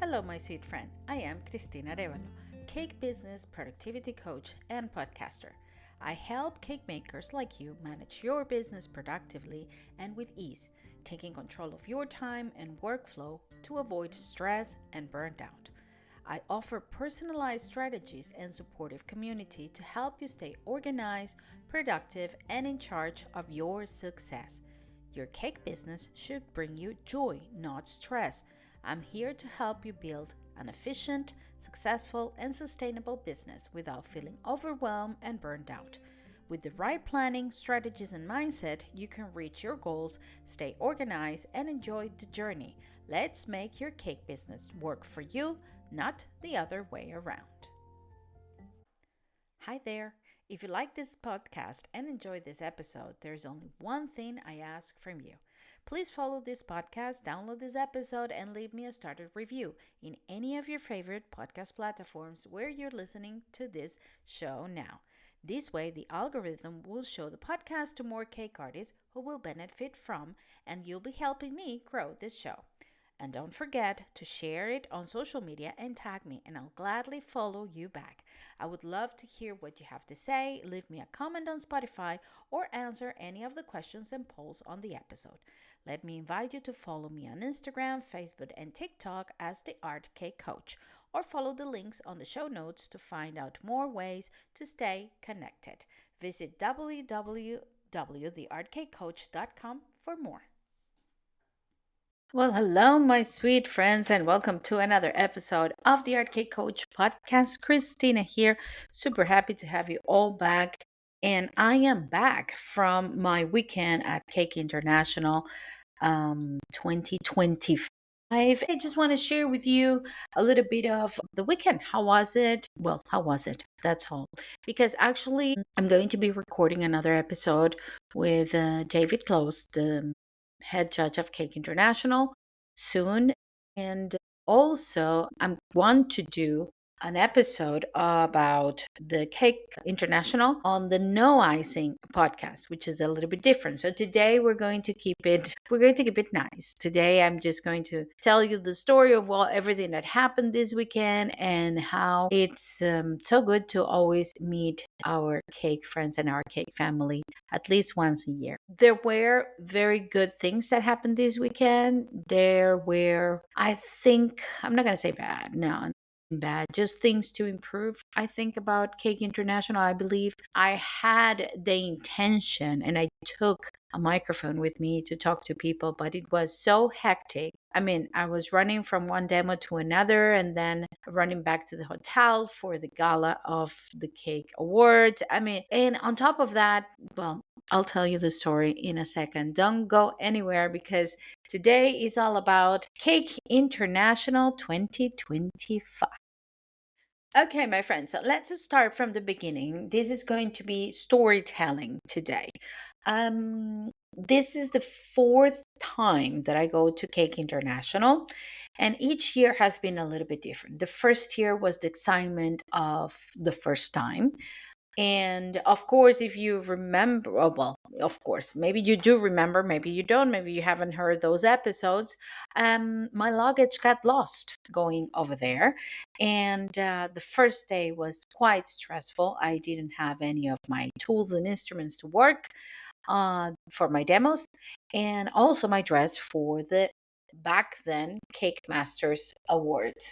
Hello, my sweet friend. I am Cristina Arevalo, cake business productivity coach and podcaster. I help cake makers like you manage your business productively and with ease, taking control of your time and workflow to avoid stress and burnt out. I offer personalized strategies and supportive community to help you stay organized, productive, and in charge of your success. Your cake business should bring you joy, not stress. I'm here to help you build an efficient, successful, and sustainable business without feeling overwhelmed and burned out. With the right planning, strategies, and mindset, you can reach your goals, stay organized, and enjoy the journey. Let's make your cake business work for you, not the other way around. Hi there. If you like this podcast and enjoy this episode, there's only one thing I ask from you. Please follow this podcast, download this episode, and leave me a started review in any of your favorite podcast platforms where you're listening to this show now. This way, the algorithm will show the podcast to more cake artists who will benefit from, and you'll be helping me grow this show. And don't forget to share it on social media and tag me, and I'll gladly follow you back. I would love to hear what you have to say. Leave me a comment on Spotify or answer any of the questions and polls on the episode. Let me invite you to follow me on Instagram, Facebook, and TikTok as the Art Cake Coach, or follow the links on the show notes to find out more ways to stay connected. Visit www.theartcakecoach.com for more. Well, hello, my sweet friends, and welcome to another episode of the Art Cake Coach podcast. Christina here. Super happy to have you all back. And I am back from my weekend at Cake International 2025. I just want to share with you a little bit of the weekend. How was it? Well, how was it? That's all. Because actually, I'm going to be recording another episode with David Close, the head judge of Cake International, soon. And also, I want to do an episode about the Cake International on the No Icing podcast, which is a little bit different. So today we're going to keep it nice. Today I'm just going to tell you the story of everything that happened this weekend and how it's so good to always meet our cake friends and our cake family at least once a year. There were very good things that happened this weekend. There were, I think, I'm not going to say bad. No, bad, just things to improve. I think about Cake International. I believe I had the intention and I took a microphone with me to talk to people, but it was so hectic. I mean, I was running from one demo to another and then running back to the hotel for the gala of the Cake Awards. I mean, and on top of that, well, I'll tell you the story in a second. Don't go anywhere because today is all about Cake International 2025. Okay, my friends, so let's start from the beginning. This is going to be storytelling today. This is the fourth time that I go to Cake International, and each year has been a little bit different. The first year was the excitement of the first time. And of course, if you remember, oh, well, of course, maybe you do remember, maybe you don't, maybe you haven't heard those episodes. My luggage got lost going over there. And the first day was quite stressful. I didn't have any of my tools and instruments to work for my demos, and also my dress for the back then Cake Masters Awards.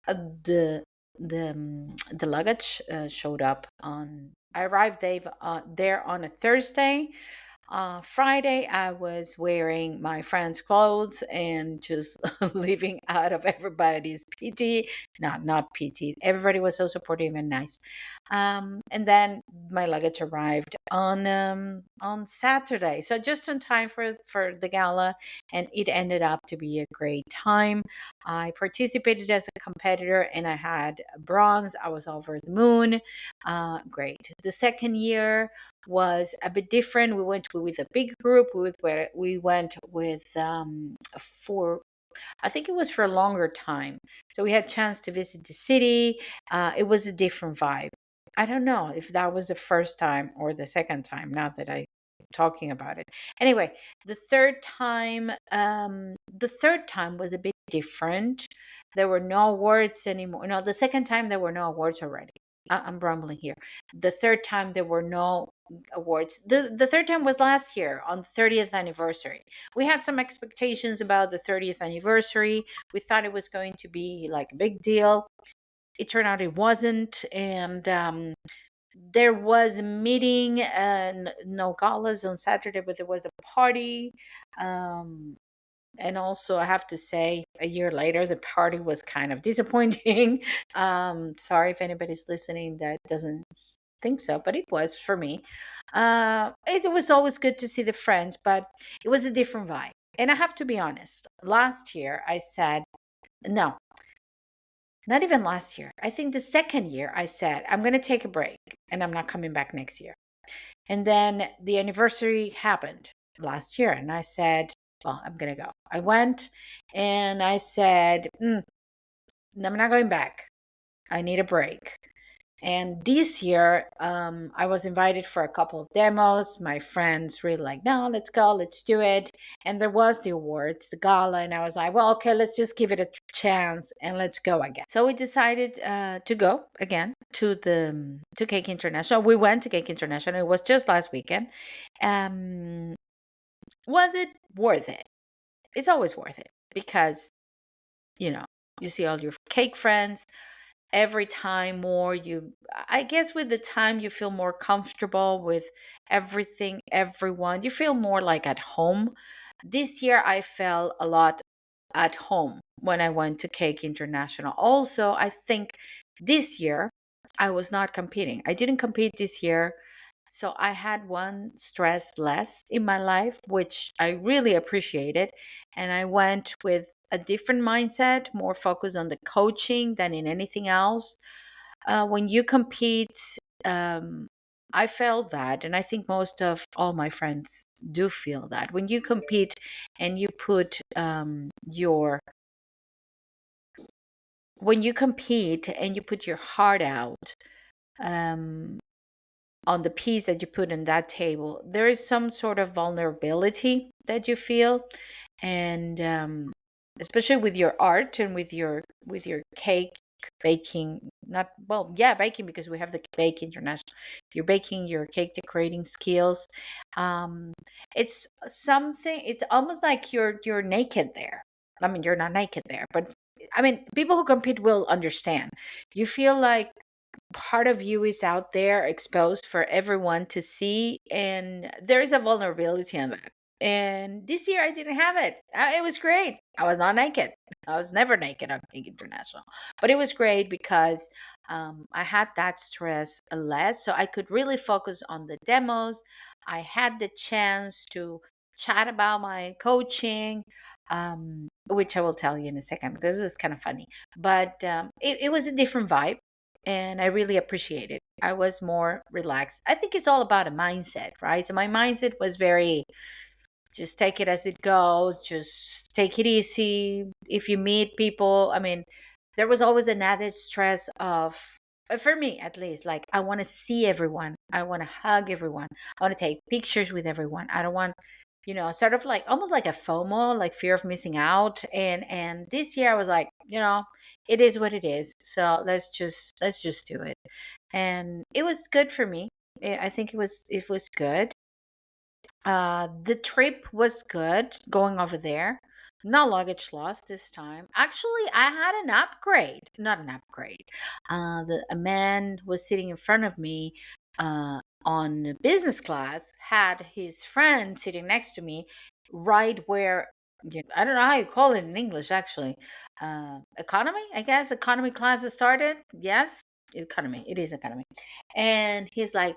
The the luggage showed up on. I arrived there on a Thursday. Friday, I was wearing my friend's clothes and just living out of everybody's pity. Not pity. Everybody was so supportive and nice. And then my luggage arrived on Saturday, so just in time for the gala, and it ended up to be a great time. I participated as a competitor and I had bronze. I was over the moon. Great. The second year was a bit different. We went with a big group. We went with for, I think it was for a longer time. So we had a chance to visit the city. It was a different vibe. I don't know if that was the first time or the second time, now that I'm talking about it. Anyway, the third time was a bit different. There were no awards anymore. No, the second time there were no awards already. I'm rambling here. The third time there were no awards. The third time was last year on 30th anniversary. We had some expectations about the 30th anniversary. We thought it was going to be like a big deal. It turned out it wasn't, and there was a meeting and no galas on Saturday, but there was a party. Um, and also, I have to say, a year later, the party was kind of disappointing. Sorry if anybody's listening that doesn't think so, but it was for me. It was always good to see the friends, but it was a different vibe. And I have to be honest, last year I said, no, not even last year. I think the second year I said, I'm going to take a break and I'm not coming back next year. And then the anniversary happened last year. And I said, well, I'm going to go. I went and I said, I'm not going back. I need a break. And this year, I was invited for a couple of demos. My friends really like, no, let's go, let's do it. And there was the awards, the gala, and I was like, well, okay, let's just give it a chance and let's go again. So we decided to go again to Cake International. We went to Cake International. It was just last weekend. Was it worth it? It's always worth it because you see all your cake friends every time more. I guess with the time you feel more comfortable with everything, everyone. You feel more like at home. This year I felt a lot at home when I went to Cake International. Also, I think this year I was not competing. I didn't compete this year. So I had one stress less in my life, which I really appreciated. And I went with a different mindset, more focused on the coaching than in anything else. When you compete, um, I felt that, and I think most of all my friends do feel that. When you compete and you put when you compete and you put your heart out, um, on the piece that you put on that table, there is some sort of vulnerability that you feel, and especially with your art and with your cake baking. Not well, yeah, baking, because we have the Bake International. You're baking your cake decorating skills. Um, it's something. It's almost like you're naked there. I mean, you're not naked there, but I mean, people who compete will understand. You feel like part of you is out there exposed for everyone to see, and there is a vulnerability on that. And this year I didn't have it. It was great. I was not naked. I was never naked on Big International, but it was great because I had that stress less, so I could really focus on the demos. I had the chance to chat about my coaching, which I will tell you in a second because it was kind of funny. But it was a different vibe, and I really appreciate it. I was more relaxed. I think it's all about a mindset, right? So my mindset was very, just take it as it goes, just take it easy. If you meet people, I mean, there was always an added stress of, for me at least, like I want to see everyone, I want to hug everyone, I want to take pictures with everyone. I don't want, sort of like almost like a FOMO, like fear of missing out. And this year I was like, it is what it is. So let's just do it. And it was good for me. I think it was good. The trip was good going over there. No luggage lost this time. Actually, I had an upgrade. Not an upgrade. A man was sitting in front of me on business class, had his friend sitting next to me, right where, I don't know how you call it in English, actually. Economy, I guess. Economy class started. Yes, economy. It is economy. And he's like,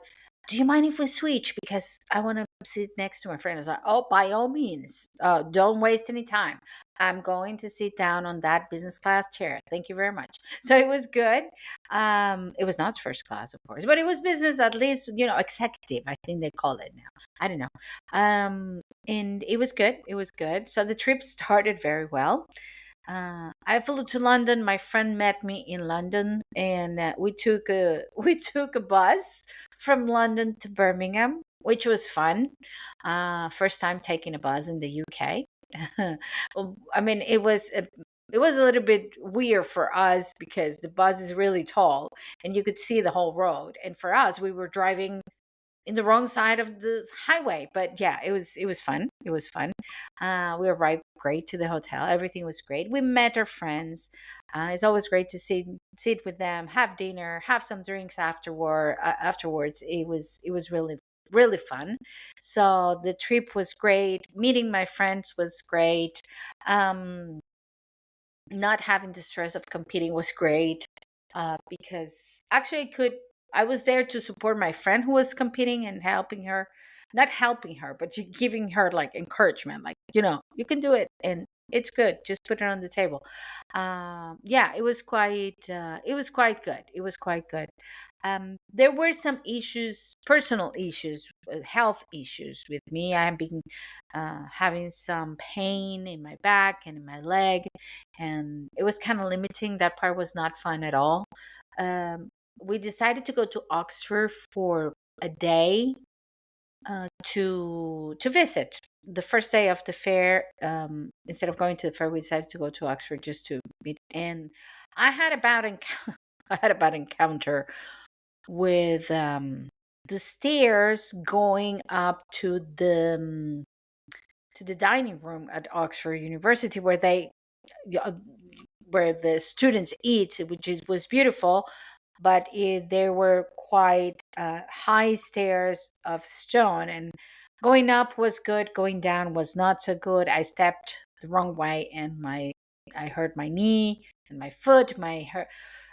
do you mind if we switch? Because I want to sit next to my friend. I was like, oh, by all means, don't waste any time. I'm going to sit down on that business class chair. Thank you very much. So it was good. It was not first class, of course, but it was business, at least, executive. I think they call it now. I don't know. And it was good. It was good. So the trip started very well. I flew to London. My friend met me in London, and we took a we took a bus from London to Birmingham, which was fun. First time taking a bus in the UK. Well, I mean, it was. it was a little bit weird for us because the bus is really tall and you could see the whole road. And for us, we were driving in the wrong side of the highway. But yeah, it was fun. It was fun. We arrived great to the hotel. Everything was great. We met our friends. It's always great to sit with them, have dinner, have some drinks afterwards. It was really fun. So the trip was great. Meeting my friends was great. Um, Not having the stress of competing was great, because actually I was there to support my friend who was competing and helping her, not helping her, but giving her like encouragement, like, you can do it and it's good, just put it on the table. Yeah, it was quite good. It was quite good. There were some issues, personal issues, health issues with me. I've been having some pain in my back and in my leg, and it was kind of limiting. That part was not fun at all. Um, we decided to go to Oxford for a day, to visit. The first day of the fair, instead of going to the fair, we decided to go to Oxford just to meet. And I had about I had about encounter with the stairs going up to the dining room at Oxford University, uh, where the students eat, which was beautiful, but there were quite high stairs of stone, and going up was good, going down was not so good. I stepped the wrong way, and I hurt my knee and my foot. My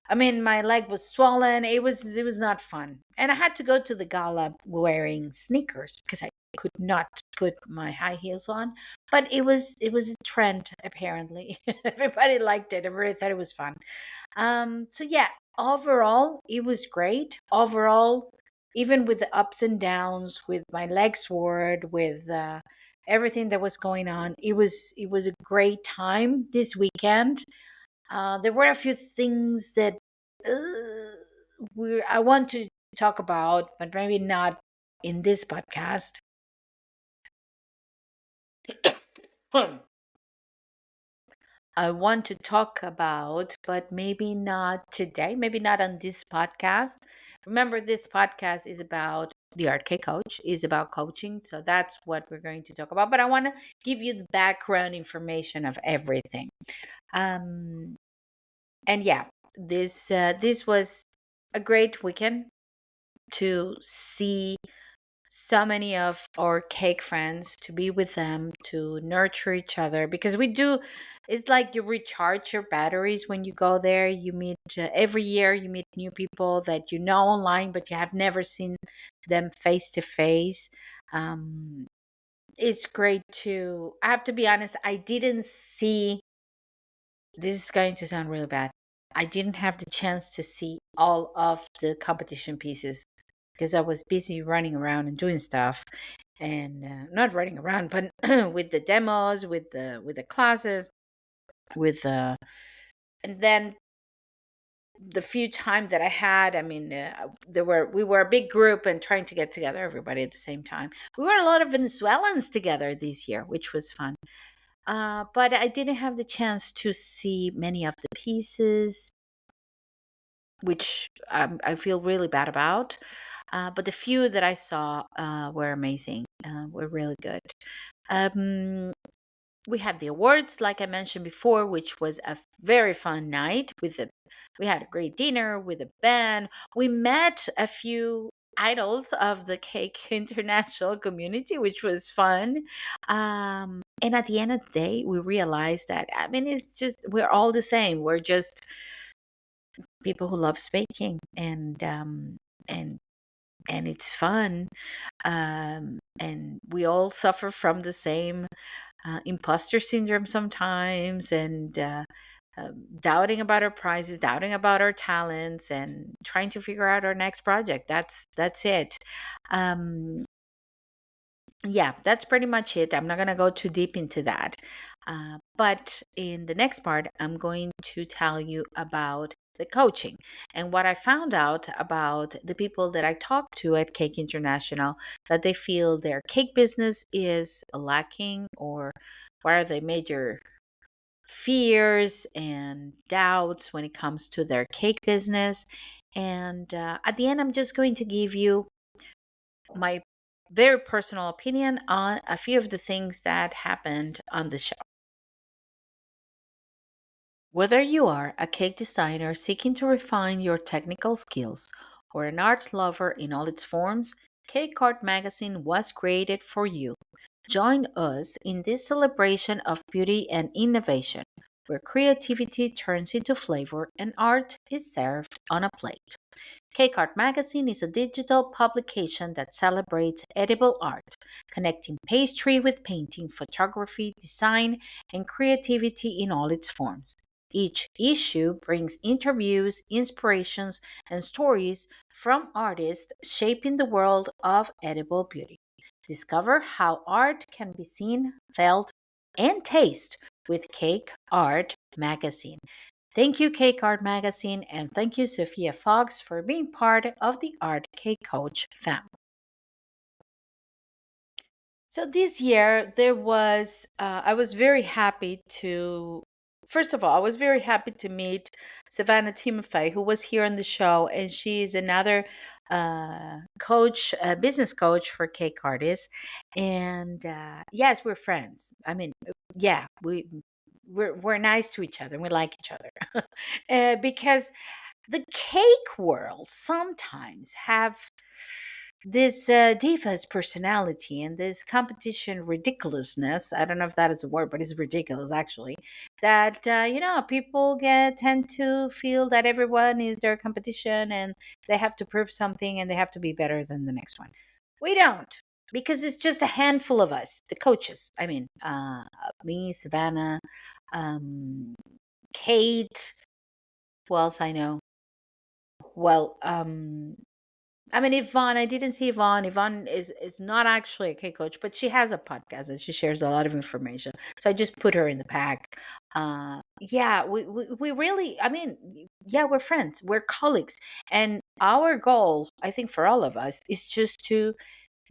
leg was swollen. It was not fun, and I had to go to the gala wearing sneakers because I could not put my high heels on. But it was a trend, apparently. Everybody liked it. Everybody thought it was fun. So yeah, overall it was great. Overall, even with the ups and downs, with my legs sore, with everything that was going on, it was a great time this weekend. There were a few things that I want to talk about, but maybe not in this podcast. I want to talk about, but maybe not today, maybe not on this podcast. Remember, this podcast is about the Art K Coach, is about coaching. So that's what we're going to talk about. But I want to give you the background information of everything. Um, and yeah, this was a great weekend to see so many of our cake friends, to be with them, to nurture each other, because we do. It's like you recharge your batteries when you go there. You meet every year, you meet new people that you know online, but you have never seen them face to face. It's great to, I have to be honest, I didn't see, this is going to sound really bad, I didn't have the chance to see all of the competition pieces because I was busy running around and doing stuff, and not running around, but with the demos, with the classes, with and then the few time that I had, I mean, we were a big group and trying to get together everybody at the same time. We were a lot of Venezuelans together this year, which was fun. But I didn't have the chance to see many of the pieces, which I feel really bad about. But the few that I saw were amazing, were really good. Um, we had the awards, like I mentioned before, which was a very fun night. We had a great dinner with a band. We met a few idols of the Cake International community, which was fun. And at the end of the day, we realized that, I mean, it's just, we're all the same. We're just people who love speaking, and and it's fun. And we all suffer from the same imposter syndrome sometimes, and doubting about our prizes, doubting about our talents, and trying to figure out our next project. That's it. um, yeah, that's pretty much it. I'm not going to go too deep into that. But in the next part, I'm going to tell you about the coaching and what I found out about the people that I talked to at Cake International, that they feel their cake business is lacking, or what are the major fears and doubts when it comes to their cake business. And at the end, I'm just going to give you my very personal opinion on a few of the things that happened on the show. Whether you are a cake designer seeking to refine your technical skills or an art lover in all its forms, Cake Art Magazine was created for you. Join us in this celebration of beauty and innovation, where creativity turns into flavor and art is served on a plate. Cake Art Magazine is a digital publication that celebrates edible art, connecting pastry with painting, photography, design, and creativity in all its forms. Each issue brings interviews, inspirations, and stories from artists shaping the world of edible beauty. Discover how art can be seen, felt, and tasted with Cake Art Magazine. Thank you, Cake Art Magazine, and thank you, Sophia Fox, for being part of the Art Cake Coach family. So this year, I was very happy to, first of all, I was very happy to meet Savannah Timofey, who was here on the show, and she is another coach, business coach for cake artists. And yes, we're friends. I mean, yeah, we're nice to each other and we like each other. Because the cake world sometimes have this diva's personality and this competition ridiculousness. I don't know if that is a word, but it's ridiculous actually. That people tend to feel that everyone is their competition and they have to prove something and they have to be better than the next one. We don't, because it's just a handful of us, the coaches. I mean, me, Savannah, Kate. Who else I know? Well, I mean, Yvonne, I didn't see Yvonne. Yvonne is not actually a K coach, but she has a podcast and she shares a lot of information. So I just put her in the pack. Yeah, we really, I mean, yeah, we're friends, we're colleagues. And our goal, I think, for all of us is just to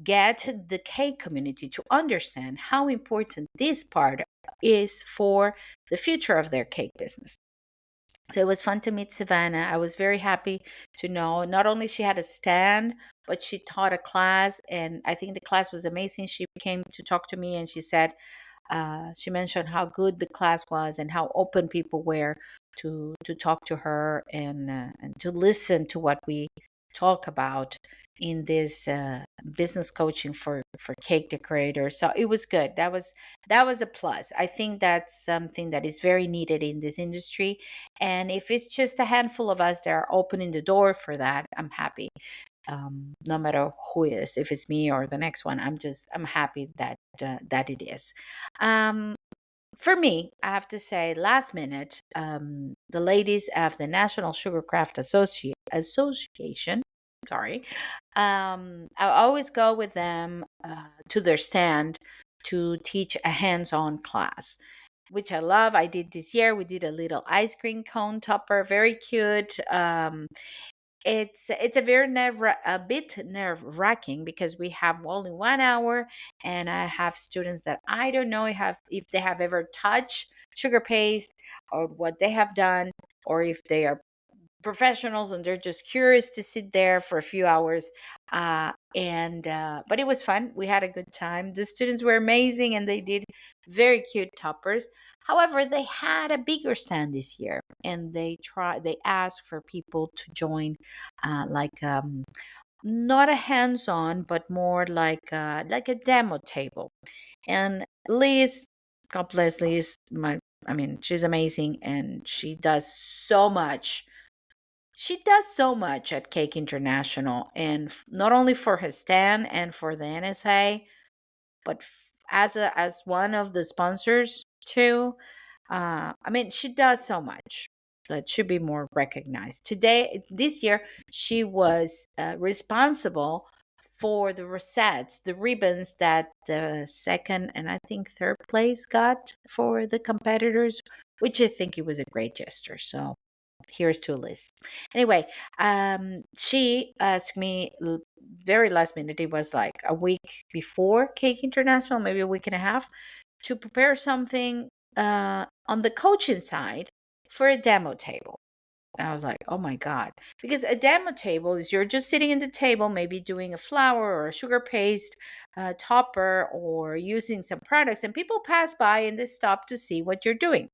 get the cake community to understand how important this part is for the future of their cake business. So it was fun to meet Savannah. I was very happy to know not only she had a stand, but she taught a class, and I think the class was amazing. She came to talk to me, and she mentioned how good the class was and how open people were to talk to her and to listen to what we talk about in this business coaching for cake decorators. So it was good. That was a plus. I think that's something that is very needed in this industry, and if it's just a handful of us that are opening the door for that, I'm happy. No matter who is, if it's me or the next one, I'm happy that it is. um, for me, I have to say, last minute, the ladies of the National Sugarcraft Association, sorry, I always go with them to their stand to teach a hands-on class, which I love. I did this year. We did a little ice cream cone topper, very cute. It's a bit nerve wracking because we have only 1 hour, and I have students that I don't know if they have ever touched sugar paste or what they have done, or if they are professionals and they're just curious to sit there for a few hours. And But it was fun. We had a good time. The students were amazing and they did very cute toppers. However, they had a bigger stand this year, and they asked for people to join, like not a hands-on, but more like a demo table. And Liz, God bless Liz, I mean, she's amazing and she does so much at Cake International, and not only for her stand and for the NSA, but as one of the sponsors too. I mean, she does so much that should be more recognized. This year, she was responsible for the rosettes, the ribbons that the second and I think third place got for the competitors, which I think it was a great gesture. So here's to a list. Anyway, she asked me very last minute. It was like a week before Cake International, maybe a week and a half, to prepare something on the coaching side for a demo table. I was like, oh my God. Because a demo table is you're just sitting in the table, maybe doing a flour or a sugar paste topper or using some products, and people pass by and they stop to see what you're doing.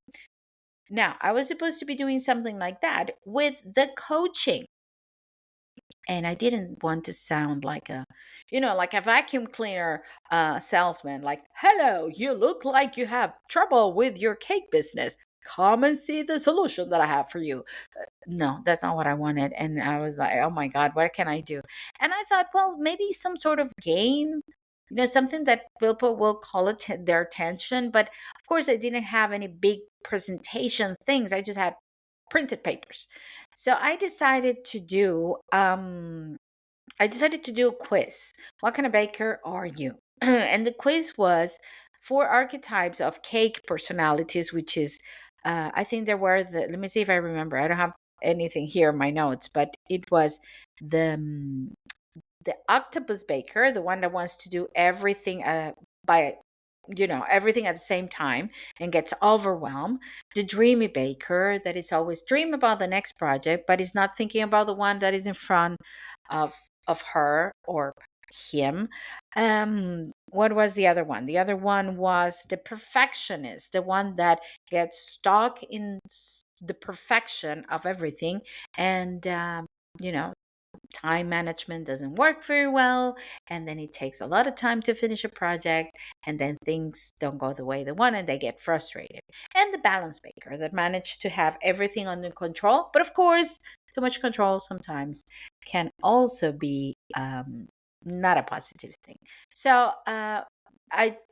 Now, I was supposed to be doing something like that with the coaching. And I didn't want to sound like like a vacuum cleaner salesman, like, hello, you look like you have trouble with your cake business. Come and see the solution that I have for you. No, that's not what I wanted. And I was like, oh my God, what can I do? And I thought, well, maybe some sort of game, something that people will call it their attention. But of course, I didn't have any big presentation things. I just had printed papers. So I decided to do a quiz. What kind of baker are you? And the quiz was 4 archetypes of cake personalities, which is, I think there were let me see if I remember. I don't have anything here in my notes, but it was the the octopus baker, the one that wants to do everything by everything at the same time and gets overwhelmed. The dreamy baker, that is always dream about the next project but is not thinking about the one that is in front of her or him. What was the other one? The other one was the perfectionist, the one that gets stuck in the perfection of everything, and you know time management doesn't work very well, and then it takes a lot of time to finish a project, and then things don't go the way they want and they get frustrated. And the balance maker that managed to have everything under control, but of course too much control sometimes can also be not a positive thing. So I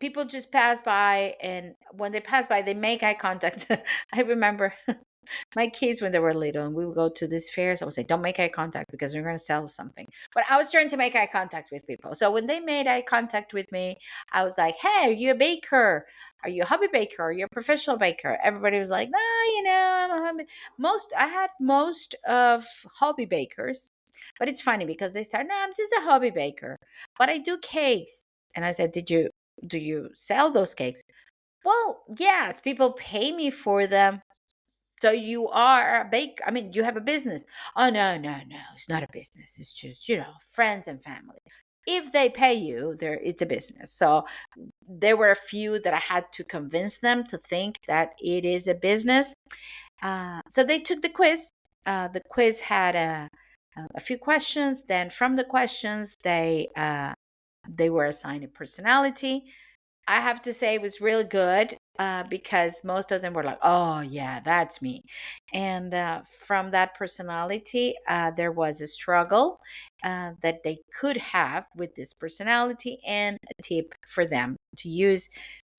people just pass by, and when they pass by they make eye contact. I remember my kids, when they were little and we would go to these fairs, I would say, don't make eye contact because you're going to sell something. But I was trying to make eye contact with people. So when they made eye contact with me, I was like, hey, are you a baker? Are you a hobby baker? Are you a professional baker? Everybody was like, nah, I'm a hobby. I had most of hobby bakers. But it's funny because they start, no, I'm just a hobby baker, but I do cakes. And I said, do you sell those cakes? Well, yes, people pay me for them. So you are a bake. I mean, you have a business. Oh, no, no, no. It's not a business. It's just, friends and family. If they pay you, it's a business. So there were a few that I had to convince them to think that it is a business. So they took the quiz. The quiz had a few questions. Then from the questions, they were assigned a personality. I have to say it was really good because most of them were like, oh, yeah, that's me. And from that personality, there was a struggle that they could have with this personality, and a tip for them to use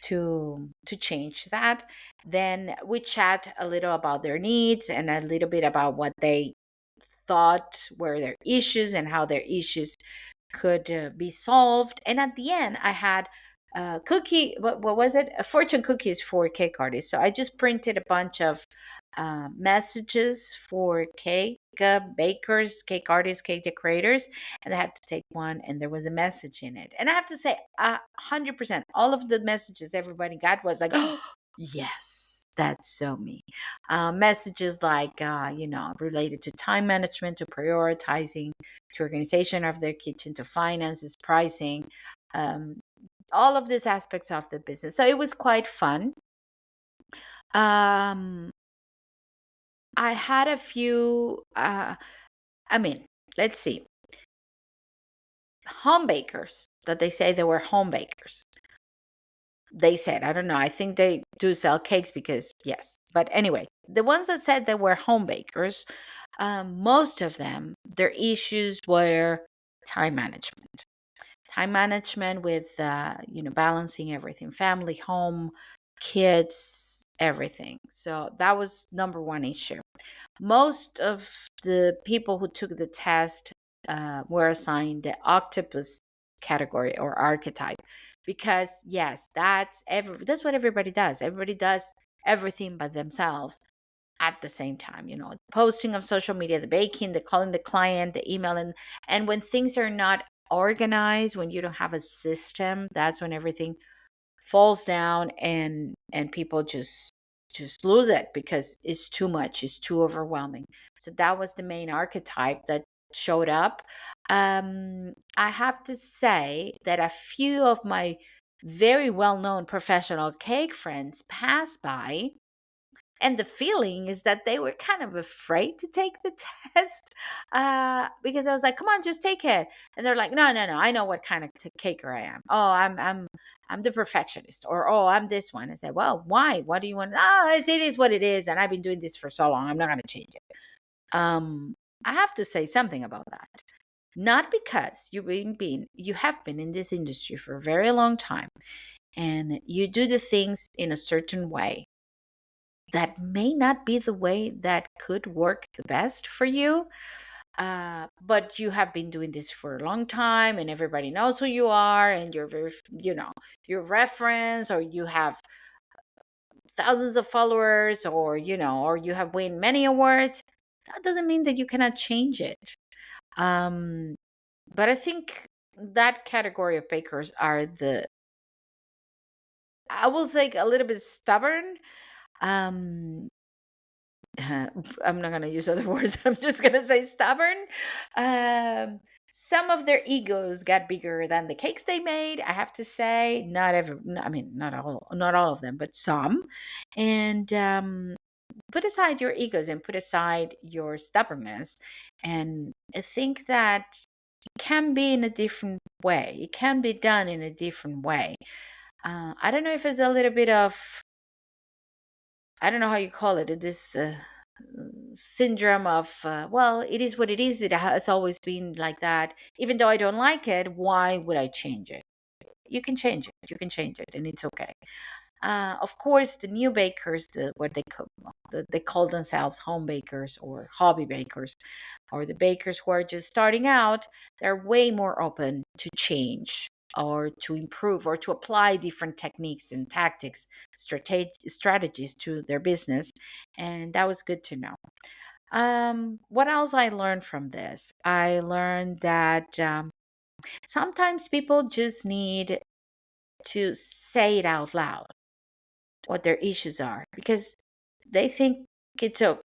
to change that. Then we chat a little about their needs and a little bit about what they thought were their issues and how their issues could be solved. And at the end, I had cookie, what was it? Fortune cookies for cake artists. So I just printed a bunch of messages for cake bakers, cake artists, cake decorators, and I had to take one, and there was a message in it. And I have to say, 100%, all of the messages everybody got was like, oh, yes, that's so me. Messages like, related to time management, to prioritizing, to organization of their kitchen, to finances, pricing, all of these aspects of the business. So it was quite fun. Um, I had a few, let's see, home bakers that they say they were home bakers. They said, I don't know, I think they do sell cakes because, yes. But anyway, the ones that said they were home bakers, most of them, their issues were time management. Time management with, balancing everything, family, home, kids, everything. So that was number one issue. Most of the people who took the test were assigned the octopus category or archetype, because yes, that's what everybody does. Everybody does everything by themselves at the same time, posting of social media, the baking, the calling the client, the email, and when things are not organized, when you don't have a system, that's when everything falls down, and people just just lose it because it's too much, it's too overwhelming. So that was the main archetype that showed up. I have to say that a few of my very well-known professional cake friends passed by, and the feeling is that they were kind of afraid to take the test, because I was like, come on, just take it. And they're like, no, no, no, I know what kind of caker I am. Oh, I'm the perfectionist. Or, oh, I'm this one. I said, well, why? What do you want? Oh, it is what it is, and I've been doing this for so long, I'm not going to change it. I have to say something about that. Not because you have been in this industry for a very long time, and you do the things in a certain way that may not be the way that could work the best for you. But you have been doing this for a long time, and everybody knows who you are, and you're very, your reference, or you have thousands of followers, or, or you have won many awards. That doesn't mean that you cannot change it. But I think that category of bakers are I will say, a little bit stubborn. Um, I'm not going to use other words. I'm just going to say stubborn. Um, some of their egos got bigger than the cakes they made. I have to say, I mean, not all of them, but some. And put aside your egos and put aside your stubbornness, and I think that it can be in a different way. It can be done in a different way. I don't know if it's a little bit of, I don't know how you call it, this syndrome of, well, it is what it is. It has always been like that. Even though I don't like it, why would I change it? You can change it. You can change it, and it's okay. Of course, the new bakers, they call themselves home bakers or hobby bakers, or the bakers who are just starting out, they're way more open to change, or to improve, or to apply different techniques and tactics, strategies to their business. And that was good to know. What else I learned from this? I learned that sometimes people just need to say it out loud what their issues are, because they think it's okay.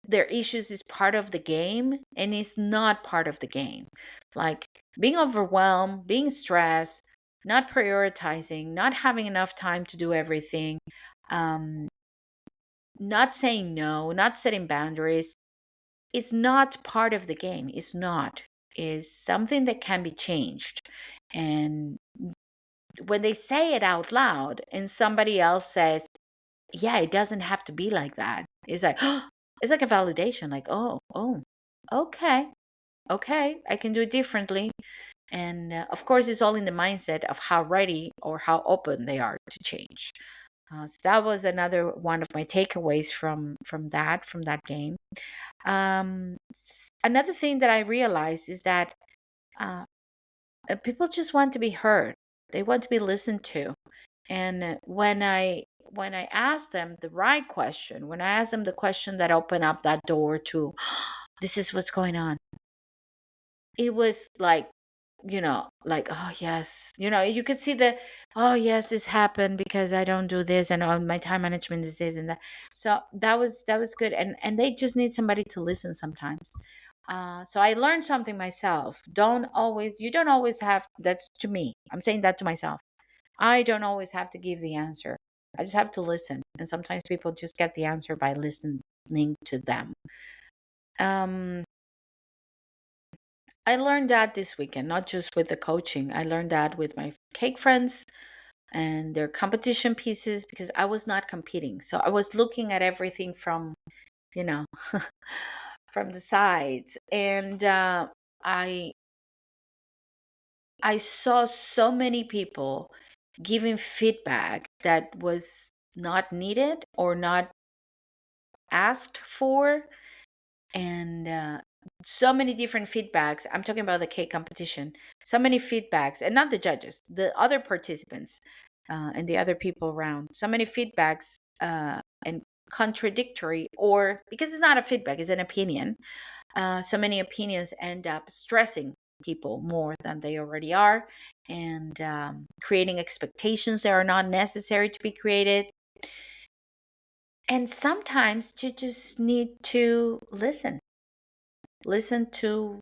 Their issues is part of the game, and it's not part of the game. Like being overwhelmed, being stressed, not prioritizing, not having enough time to do everything, um, not saying no, not setting boundaries, is not part of the game. It's not. Is something that can be changed. And when they say it out loud and somebody else says, yeah, it doesn't have to be like that. It's like, it's like a validation, like, oh, okay, okay, I can do it differently. And of course, it's all in the mindset of how ready or how open they are to change. So that was another one of my takeaways from that game. Another thing that I realized is that uh, people just want to be heard. They want to be listened to. And when I ask them the right question, when I ask them the question that opened up that door to, this is what's going on, it was like, like, oh yes, you could see the, oh yes, this happened because I don't do this, and oh, my time management is this and that. So that was good, and they just need somebody to listen sometimes. So I learned something myself. You don't always have, that's to me, I'm saying that to myself, I don't always have to give the answer. I just have to listen. And sometimes people just get the answer by listening to them. Um, I learned that this weekend, not just with the coaching. I learned that with my cake friends and their competition pieces, because I was not competing. So I was looking at everything from, you know, from the sides. And I I saw so many people giving feedback that was not needed or not asked for, and so many different feedbacks. I'm talking about the cake competition. So many feedbacks, and not the judges, the other participants, and the other people around. So many feedbacks, and contradictory, or because it's not a feedback, it's an opinion. So many opinions end up stressing people more than they already are, and creating expectations that are not necessary to be created. And sometimes you just need to listen to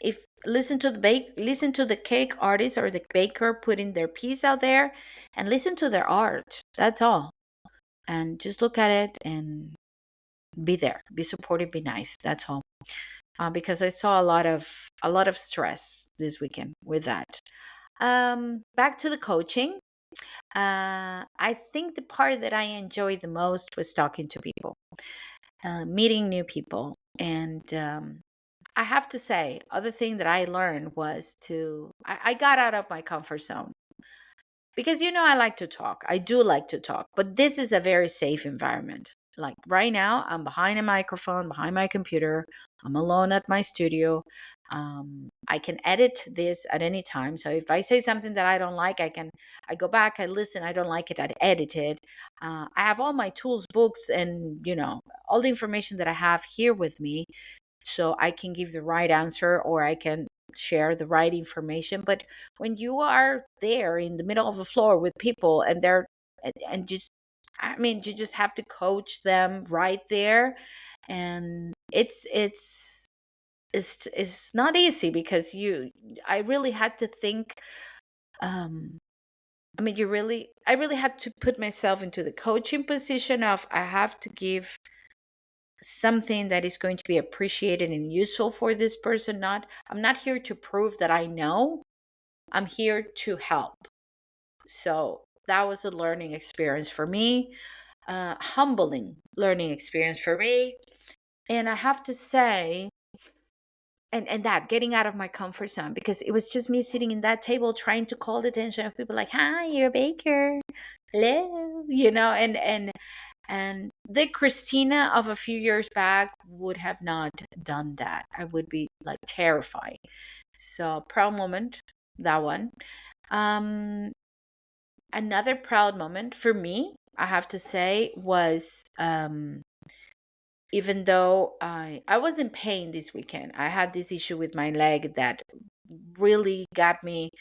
if listen to the cake artist or the baker putting their piece out there, and listen to their art. That's all. And just look at it and be there, be supportive, be nice. That's all. Because I saw a lot of stress this weekend with that. Back to the coaching. I think the part that I enjoyed the most was talking to people, meeting new people. And I have to say, other thing that I learned was I got out of my comfort zone. Because I like to talk. I do like to talk, but this is a very safe environment. Like right now, I'm behind a microphone, behind my computer. I'm alone at my studio. I can edit this at any time. So if I say something that I don't like, I go back, I listen. I don't like it, I edit it. I have all my tools, books, and all the information that I have here with me, so I can give the right answer or I can share the right information. But when you are there in the middle of the floor with people and just, I mean, you just have to coach them right there. And it's not easy because I really had to think. I mean, I really had to put myself into the coaching position of I have to give something that is going to be appreciated and useful for this person. I'm not here to prove that I know. I'm here to help. So that was a learning experience for me, humbling learning experience for me. And I have to say, and that getting out of my comfort zone, because it was just me sitting in that table trying to call the attention of people like, hi, you're a baker, hello, and the Christina of a few years back would have not done that. I would be like terrified. So proud moment, that one. Um, Another proud moment for me, I have to say, was even though I was in pain this weekend. I had this issue with my leg that really got me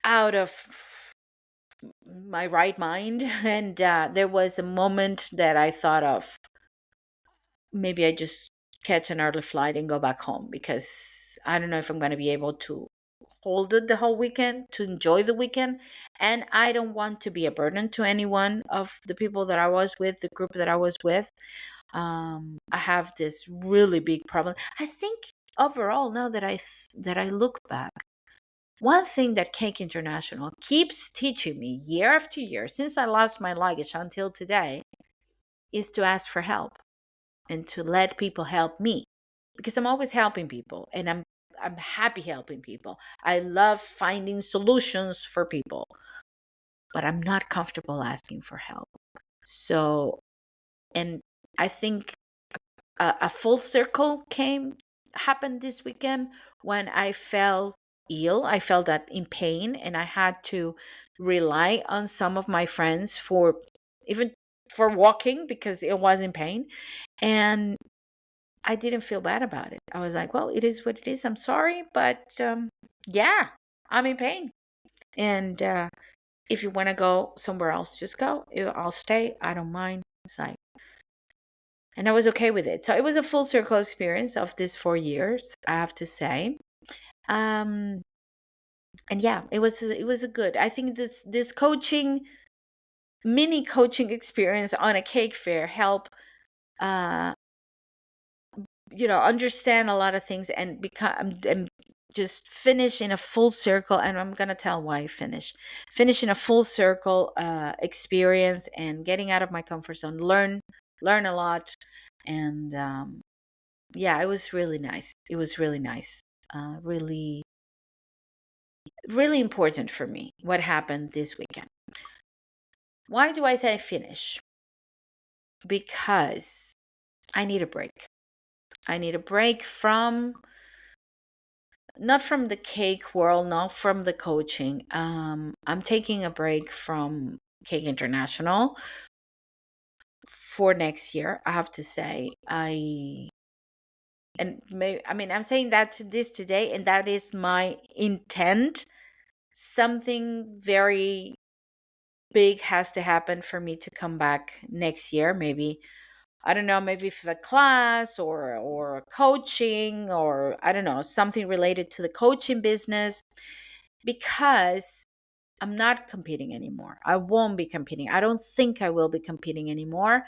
out of my right mind, and there was a moment that I thought of, maybe I just catch an early flight and go back home, because I don't know if I'm going to be able to hold it the whole weekend, to enjoy the weekend. And I don't want to be a burden to anyone of the people that I was with, the group that I was with. I have this really big problem. I think overall, now that I look back, one thing that Cake International keeps teaching me year after year, since I lost my luggage until today, is to ask for help and to let people help me, because I'm always helping people, and I'm happy helping people. I love finding solutions for people, but I'm not comfortable asking for help. So, and I think a full circle happened this weekend when I felt ill. I felt that in pain, and I had to rely on some of my friends for even for walking because it was in pain. And I didn't feel bad about it. I was like, well, it is what it is. I'm sorry, but yeah, I'm in pain. And if you want to go somewhere else, just go. I'll stay. I don't mind. It's like, and I was okay with it. So it was a full circle experience of these 4 years, I have to say. Um, and yeah, it was a good. I think this mini coaching experience on a cake fair help uh understand a lot of things and become and just finish in a full circle. And I'm gonna tell why I finish in a full circle experience, and getting out of my comfort zone, learn a lot. And yeah, it was really nice. It was really nice. Really, really important for me what happened this weekend. Why do I say finish? Because I need a break. I need a break from, not from the cake world, not from the coaching. I'm taking a break from Cake International for next year. I have to say, I'm saying that to this today, and that is my intent. Something very big has to happen for me to come back next year. Maybe, I don't know, maybe for a class or coaching, or I don't know, something related to the coaching business, because I'm not competing anymore. I won't be competing. I don't think I will be competing anymore.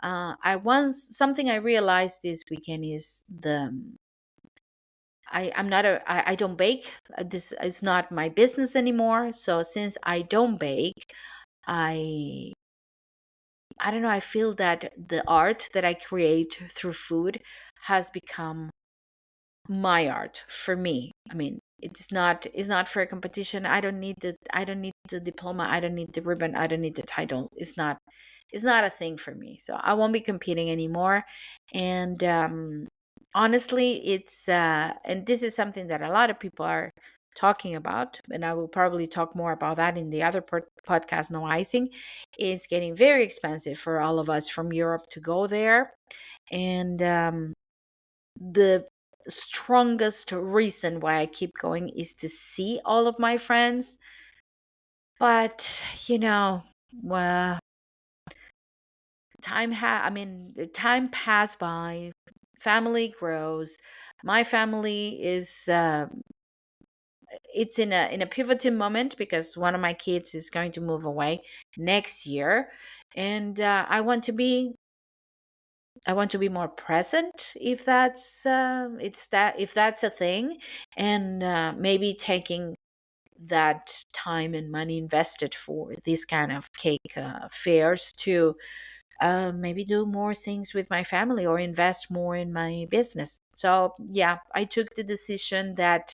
Something I realized this weekend is I'm not I don't bake. This is not my business anymore. So since I don't bake, I I don't know, I feel that the art that I create through food has become my art for me. I mean, it's not for a competition. I don't need the diploma, I don't need the ribbon, I don't need the title. It's not a thing for me. So I won't be competing anymore. And honestly, it's and this is something that a lot of people are talking about, and I will probably talk more about that in the other podcast, No Icing. It's getting very expensive for all of us from Europe to go there. And the strongest reason why I keep going is to see all of my friends. But, well, the time passed by, family grows. My family is it's in a pivoting moment because one of my kids is going to move away next year, and I want to be more present, if that's a thing, and maybe taking that time and money invested for these kind of cake fairs to maybe do more things with my family or invest more in my business. So yeah, I took the decision that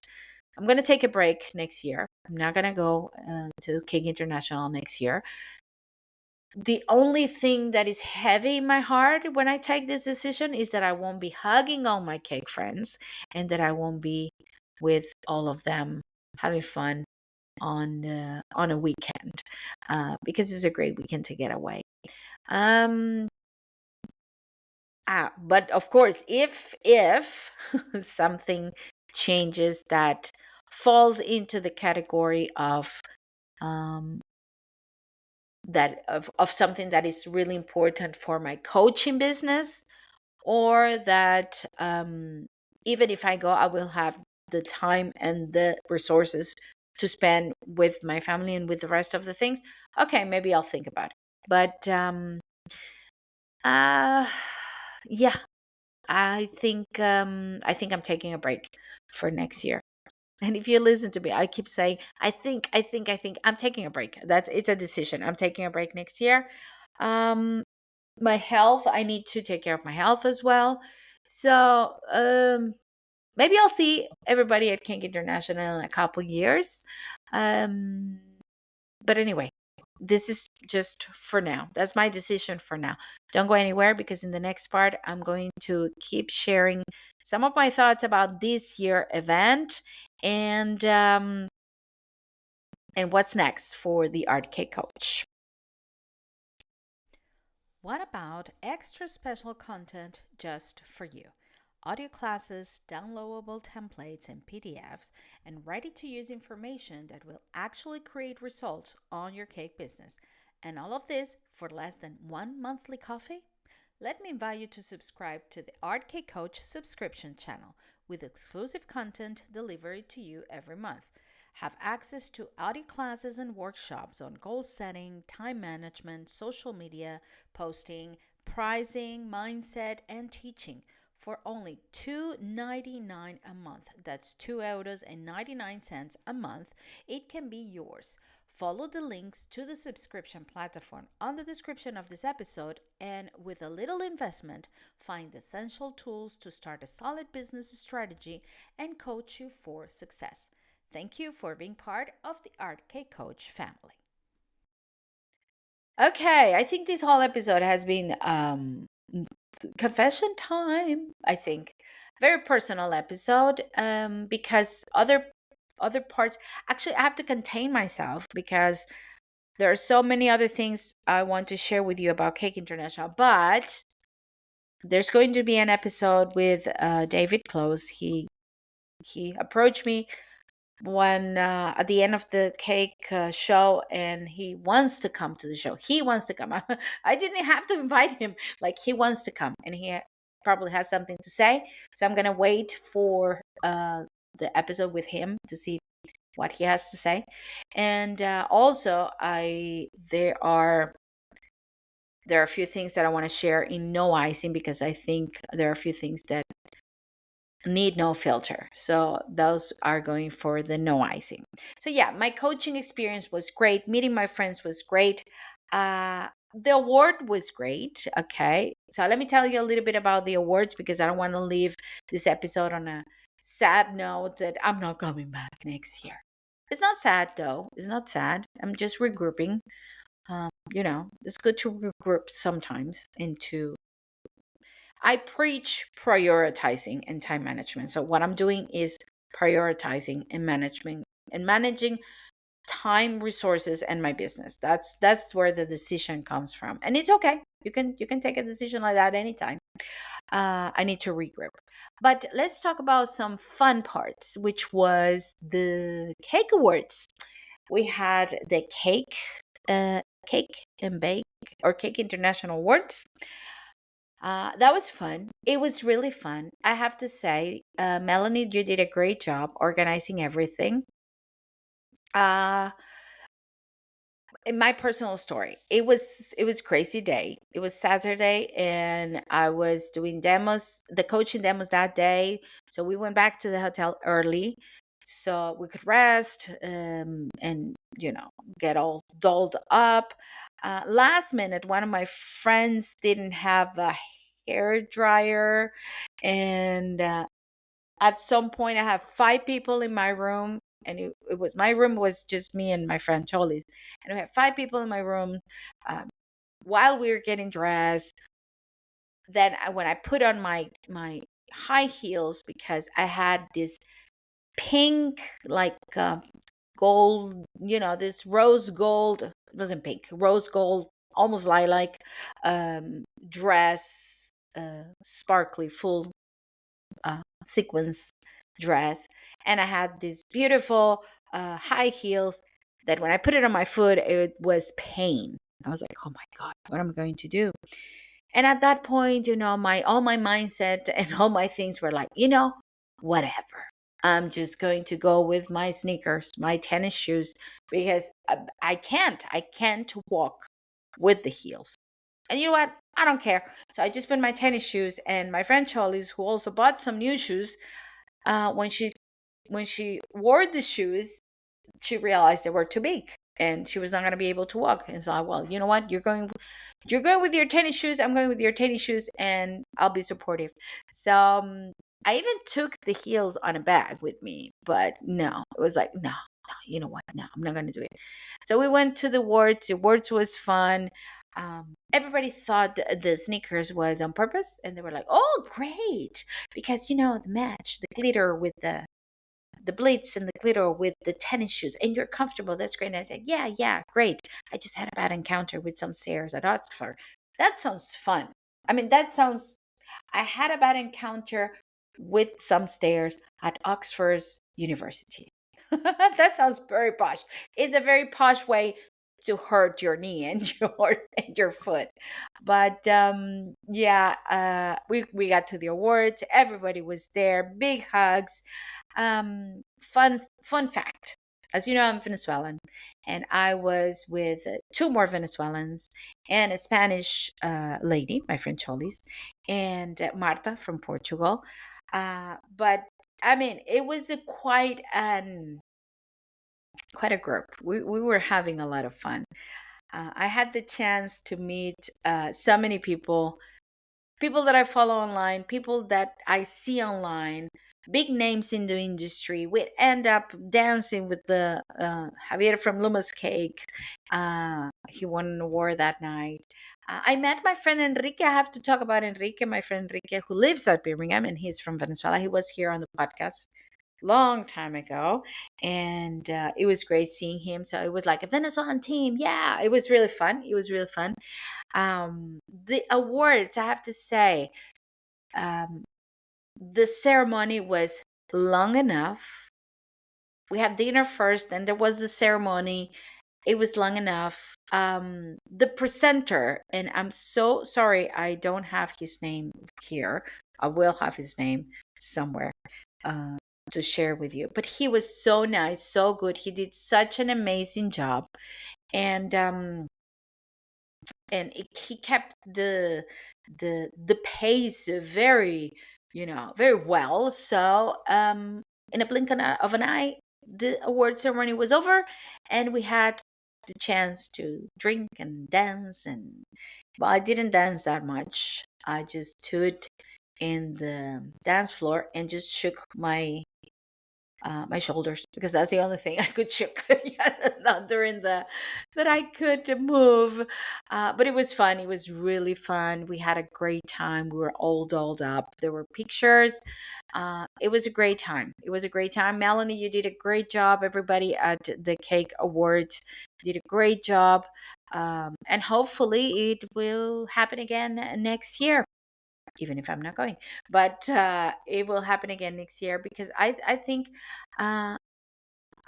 I'm going to take a break next year. I'm not going to go to Cake International next year. The only thing that is heavy in my heart when I take this decision is that I won't be hugging all my cake friends, and that I won't be with all of them having fun on a weekend, because it's a great weekend to get away. Um, but of course, if something changes that falls into the category of um, of something that is really important for my coaching business, or that even if I go, I will have the time and the resources to spend with my family and with the rest of the things. Okay, maybe I'll think about it. But uh, yeah, I think I'm taking a break for next year. And if you listen to me, I keep saying, I think I'm taking a break. It's a decision. I'm taking a break next year. Um, my health, I need to take care of my health as well. So maybe I'll see everybody at Kink International in a couple years. Um, but anyway, this is just for now. That's my decision for now. Don't go anywhere, because in the next part, I'm going to keep sharing some of my thoughts about this year event, and what's next for the Art Cake Coach. What about extra special content just for you? Audio classes, downloadable templates and PDFs, and ready to use information that will actually create results on your cake business. And all of this for less than one monthly coffee? Let me invite you to subscribe to the Art Cake Coach subscription channel with exclusive content delivered to you every month. Have access to audio classes and workshops on goal setting, time management, social media, posting, pricing, mindset, and teaching for only $2.99 a month. That's $2.99 a month. It can be yours. Follow the links to the subscription platform on the description of this episode, and with a little investment, find essential tools to start a solid business strategy and coach you for success. Thank you for being part of the Art Cake Coach family. Okay, I think this whole episode has been confession time. I think very personal episode, because other parts, actually I have to contain myself because there are so many other things I want to share with you about Cake International. But there's going to be an episode with David Close. He approached me when at the end of the cake show, and he wants to come to the show. He wants to come. I didn't have to invite him. Like, he wants to come, and he probably has something to say. So I'm gonna wait for the episode with him to see what he has to say. And also, I there are a few things that I want to share in no icing, because I think there are a few things that need no filter. So those are going for the no icing. So yeah, my coaching experience was great. Meeting my friends was great. The award was great. Okay. So let me tell you a little bit about the awards, because I don't want to leave this episode on a sad note that I'm not coming back next year. It's not sad though. It's not sad. I'm just regrouping. It's good to regroup sometimes into. I preach prioritizing and time management. So what I'm doing is prioritizing and managing time, resources, and my business. That's where the decision comes from, and it's okay. You can take a decision like that anytime. I need to regroup, but let's talk about some fun parts, which was the cake awards. We had the cake and bake, or Cake International Awards. That was fun. It was really fun. I have to say, Melanie, you did a great job organizing everything. Uh, in my personal story, it was crazy day. It was Saturday, and I was doing demos, the coaching demos that day. So we went back to the hotel early so we could rest, and get all dolled up. Last minute, one of my friends didn't have a hair dryer, and at some point I have 5 people in my room, and it was, my room was just me and my friend Cholis, and we had 5 people in my room. While we were getting dressed, then when I put on my high heels, because I had this pink, like gold, this rose gold, it wasn't pink, rose gold, almost lilac, dress, sparkly, full sequins dress, and I had these beautiful high heels that when I put it on my foot, it was pain. I was like, oh my god, what am I going to do? And at that point, my all my mindset and all my things were like, whatever. I'm just going to go with my sneakers, my tennis shoes, because I can't walk with the heels. And you know what? I don't care. So I just put my tennis shoes, and my friend Charlie's, who also bought some new shoes, when she wore the shoes, she realized they were too big, and she was not going to be able to walk. And so, well, you know what? You're going with your tennis shoes. I'm going with your tennis shoes, and I'll be supportive. So I even took the heels on a bag with me, but no, it was like, no, you know what? No, I'm not going to do it. So we went to the wards. The wards was fun. Everybody thought the sneakers was on purpose, and they were like, oh, great, because the match, the glitter with the blitz and the glitter with the tennis shoes, and you're comfortable. That's great. And I said, yeah, great. I just had a bad encounter with some stairs at Oxford. That sounds fun. I mean, I had a bad encounter with some stairs at Oxford's University. That sounds very posh. It's a very posh way to hurt your knee and your foot. But yeah, we got to the awards. Everybody was there. Big hugs. Fun fact. As you know, I'm Venezuelan, and I was with two more Venezuelans and a Spanish lady, my friend Cholis, and Marta from Portugal. But I mean, it was quite a group. We were having a lot of fun. I had the chance to meet so many people that I follow online, people that I see online, big names in the industry. We end up dancing with the Javier from Luma's Cake. He won an award that night. I met my friend Enrique. I have to talk about Enrique, my friend Enrique, who lives at Birmingham, and he's from Venezuela. He was here on the podcast long time ago, and it was great seeing him. So it was like a Venezuelan team. Yeah, it was really fun. The awards, I have to say, um, the ceremony was long enough we had dinner first, then there was the ceremony. It was long enough. The presenter, and I'm so sorry I don't have his name here. I will have his name somewhere uh, to share with you. But he was so nice, so good. He did such an amazing job, and he kept the pace very, very well. So in a blink of an eye, the award ceremony was over, and we had the chance to drink and dance. And well, I didn't dance that much. I just stood in the dance floor and just shook my shoulders, because that's the only thing I could shook. Yeah, not during the that I could move. But it was fun. It was really fun. We had a great time. We were all dolled up. There were pictures. It was a great time. It was a great time. Melanie, you did a great job. Everybody at the Cake Awards did a great job. And hopefully it will happen again next year, even if I'm not going. But it will happen again next year, because uh,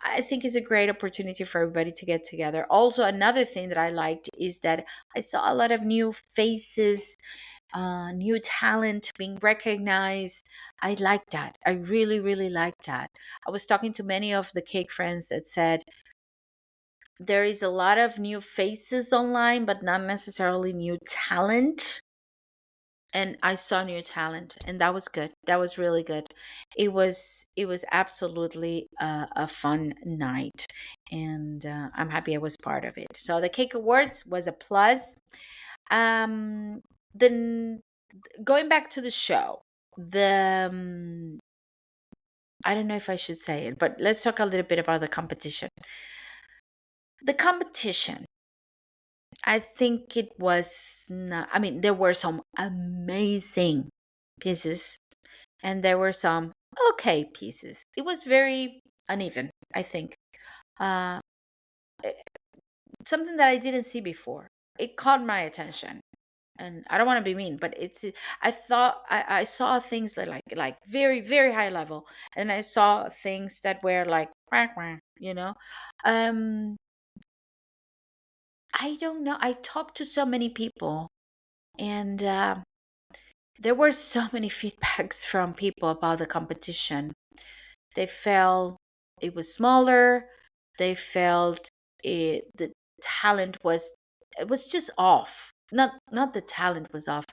I think it's a great opportunity for everybody to get together. Also, another thing that I liked is that I saw a lot of new faces, new talent being recognized. I like that. I really, really like that. I was talking to many of the cake friends that said there is a lot of new faces online, but not necessarily new talent. And I saw new talent, and that was good. That was really good. It was absolutely a fun night, and I'm happy I was part of it. So the Cake Awards was a plus. Um, then going back to the show, the I don't know if I should say it, but let's talk a little bit about the competition. The competition, I think it was not, I mean, there were some amazing pieces, and there were some okay pieces. It was very uneven, I think. Uh, eh, Something that I didn't see before. It caught my attention, and I don't want to be mean, but I thought I saw things that like very, very high level, and I saw things that were like quack, quack, Um, I don't know. I talked to so many people, and there were so many feedbacks from people about the competition. They felt it was smaller. They felt the talent was, it was just off. Not the talent was off.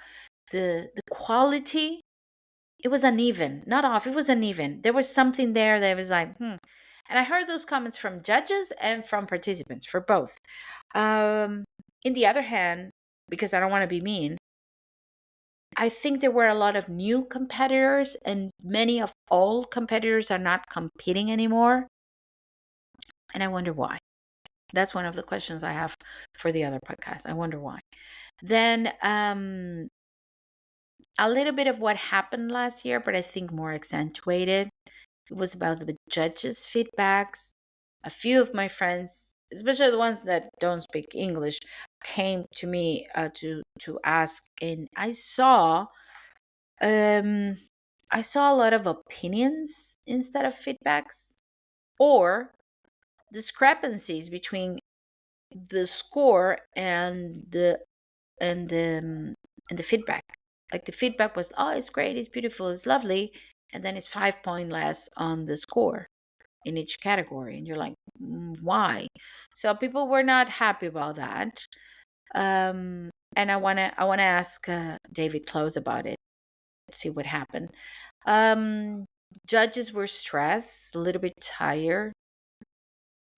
The quality, it was uneven. Not off. It was uneven. There was something there that was like, hmm. And I heard those comments from judges and from participants, for both. Um, in the other hand, because I don't want to be mean, I think there were a lot of new competitors, and many of old competitors are not competing anymore. And I wonder why. That's one of the questions I have for the other podcast. I wonder why. Then a little bit of what happened last year, but I think more accentuated. It was about the judges' feedbacks. A few of my friends, especially the ones that don't speak English, came to me to ask, and um, I saw a lot of opinions instead of feedbacks, or discrepancies between the score and the and the feedback. Like the feedback was, oh, it's great, it's beautiful, it's lovely, and then it's 5 point less on the score in each category, and you're like, why? So people were not happy about that. And I wanna ask David Close about it, see what happened. Um, Judges were stressed, a little bit tired.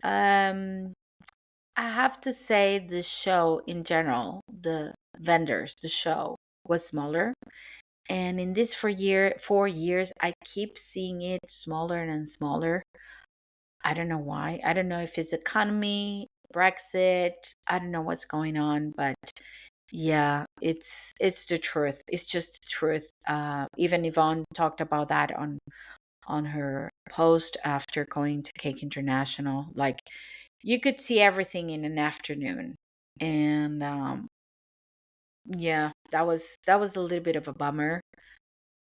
Um, I have to say the show in general, the vendors, the show was smaller. And in this 4 years, I keep seeing it smaller and smaller. I don't know why. I don't know if it's economy, Brexit. I don't know what's going on, but yeah, it's the truth. It's just the truth. Even Yvonne talked about that on her post after going to Cake International. Like, you could see everything in an afternoon, and yeah, that was a little bit of a bummer.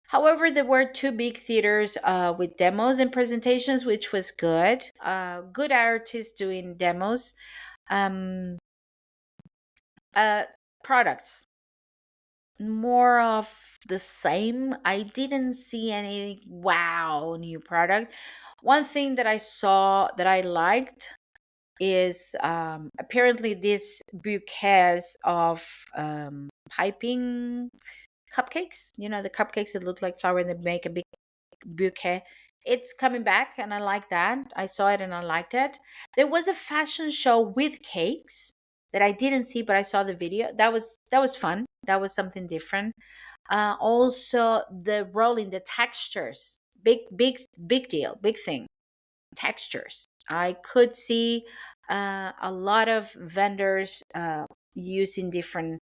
However, there were two big theaters with demos and presentations, which was good. Good artists doing demos. Um, uh, Products, more of the same. I didn't see any wow new product. One thing that I saw that I liked is apparently this bouquets of piping cupcakes. You know, the cupcakes that look like flour and they make a big bouquet. It's coming back and I like that. I saw it and I liked it. There was a fashion show with cakes that I didn't see, but I saw the video. That was fun. That was something different. Also the rolling, the textures, big deal, big thing. Textures. I could see a lot of vendors using different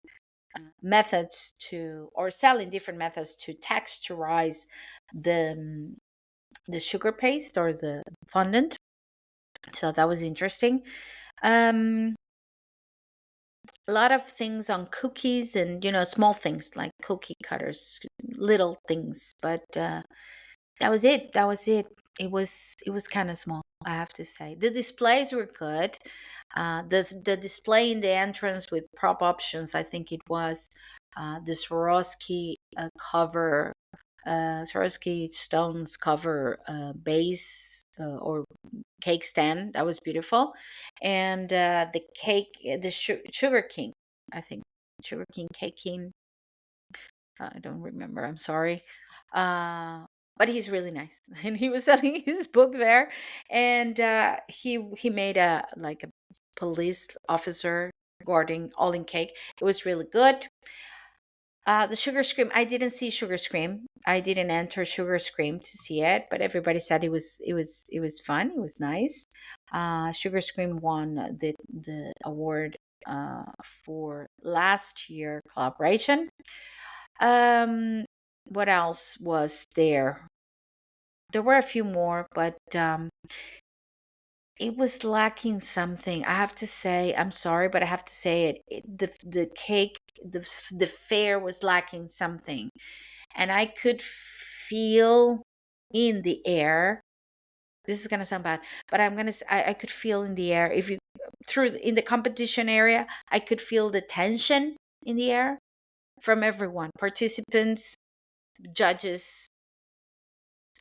methods to, or selling different methods to texturize the the sugar paste or the fondant. So that was interesting. Um, a lot of things on cookies and small things like cookie cutters, little things. But that was it. That was it. It was kind of small, I have to say. The displays were good. The display in the entrance with prop options, I think it was the Swarovski cover, Swarovski stones cover base or cake stand. That was beautiful, and the cake, the sugar king, I think, sugar king cake king. I don't remember. I'm sorry. Uh, but he's really nice, and he was selling his book there, and he made a like a police officer guarding all in cake. It was really good. The sugar scream. I didn't see sugar scream. I didn't enter sugar scream to see it, but everybody said it was fun. It was nice. Sugar scream won the award for last year collaboration. Um, what else was there? There were a few more, but it was lacking something. I have to say, I'm sorry, but I have to say the cake, the fair was lacking something, and I could feel in the air. This is gonna sound bad, but I could feel in the air. If you in the competition area, I could feel the tension in the air from everyone, participants, judges,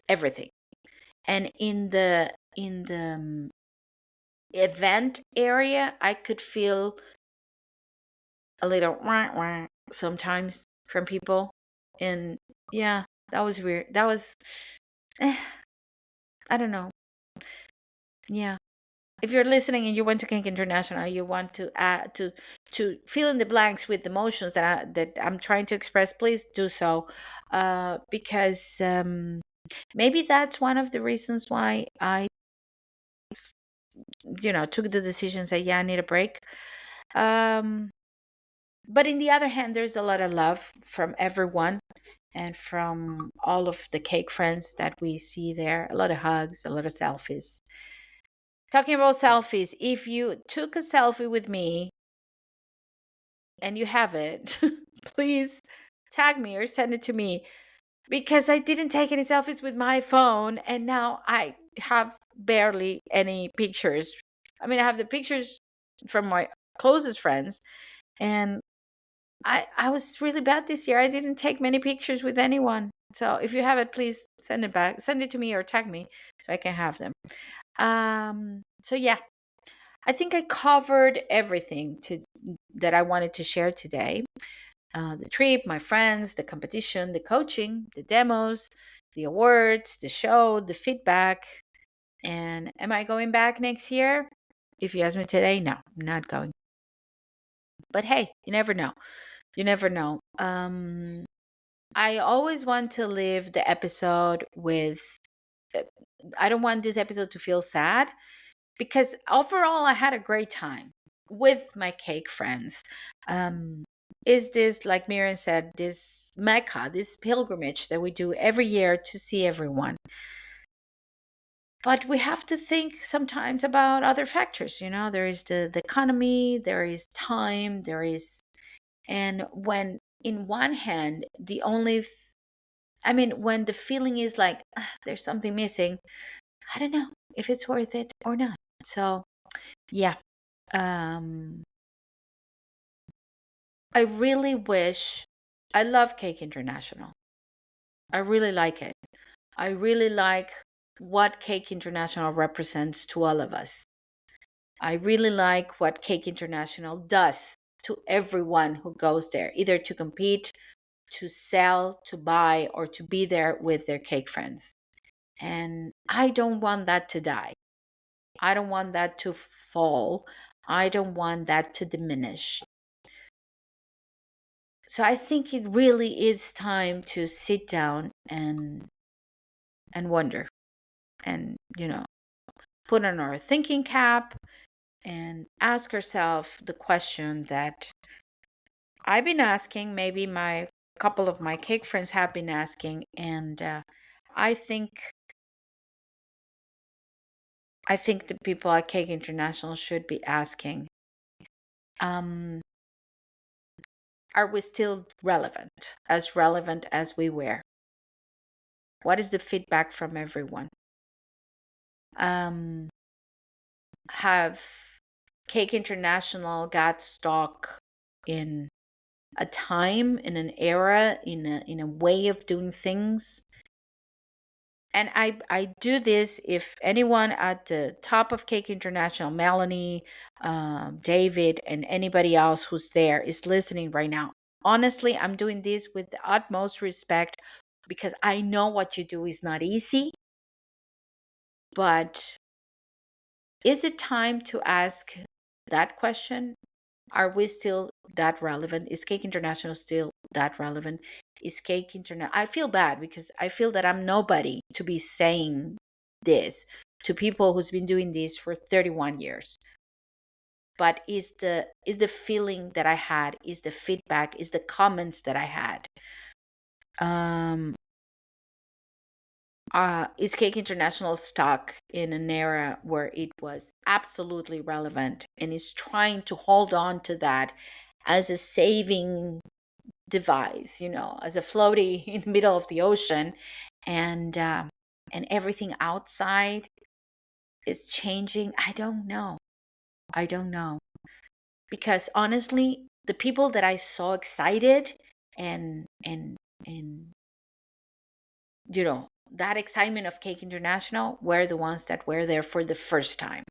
everything. And in the event area, I could feel a little wah, wah sometimes from people. And yeah, that was weird. That was eh, I don't know. Yeah. If you're listening and you went to Kink International, you want to add to fill in the blanks with emotions that I'm trying to express, please do so. Because maybe that's one of the reasons why I took the decision, say, yeah, I need a break. um but in the other hand, there's a lot of love from everyone and from all of the cake friends that we see there. A lot of hugs, a lot of selfies. Talking about selfies, if you took a selfie with me and you have it, please tag me or send it to me, because I didn't take any selfies with my phone and now I have barely any pictures. I mean, I have the pictures from my closest friends, and I was really bad this year. I didn't take many pictures with anyone. So if you have it, please send it back. Send it to me or tag me so I can have them. So yeah, I think I covered everything that I wanted to share today. The trip, my friends, the competition, the coaching, the demos, the awards, the show, the feedback. And am I going back next year? If you ask me today, no, I'm not going. But hey, you never know. You never know. I always want to leave the episode with. I don't want this episode to feel sad, because overall I had a great time with my cake friends. Is this, like Miriam said, this Mecca, this pilgrimage that we do every year to see everyone? But we have to think sometimes about other factors. There is the economy, there is time, there is, and when in one hand the only I mean, when the feeling is like, there's something missing, I don't know if it's worth it or not. So, yeah. Um, I really wish, I love Cake International. I really like it. I really like what Cake International represents to all of us. I really like what Cake International does to everyone who goes there, either to compete, to sell, to buy, or to be there with their cake friends. And I don't want that to die. I don't want that to fall. I don't want that to diminish. So I think it really is time to sit down and wonder and, put on our thinking cap and ask ourselves the question that I've been asking, maybe my couple of my cake friends have been asking, and I think the people at Cake International should be asking, um, are we still relevant as we were? What is the feedback from everyone? Um, have Cake International got stuck in a time, in an era, in a way of doing things? And I do this if anyone at the top of Cake International, Melanie, David, and anybody else who's there is listening right now. Honestly, I'm doing this with the utmost respect because I know what you do is not easy. But is it time to ask that question? Are we still that relevant? Is Cake International still that relevant? Is Cake International? I feel bad because I feel that I'm nobody to be saying this to people who's been doing this for 31 years. But is the feeling that I had, is the feedback, is the comments that I had, is Cake International stuck in an era where it was absolutely relevant and is trying to hold on to that as a saving device, as a floaty in the middle of the ocean, and everything outside is changing? I don't know. Because honestly, the people that I saw excited and that excitement of Cake International were the ones that were there for the first time.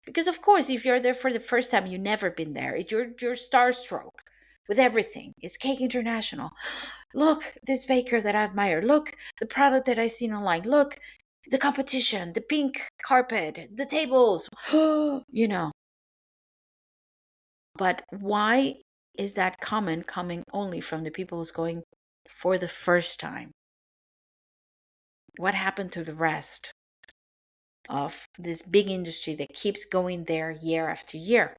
Because of course, if you're there for the first time, you've never been there. You're starstruck with everything. It's Cake International. Look, this baker that I admire. Look, the product that I seen online. Look, the competition, the pink carpet, the tables. But why is that comment coming only from the people who's going for the first time? What happened to the rest of this big industry that keeps going there year after year?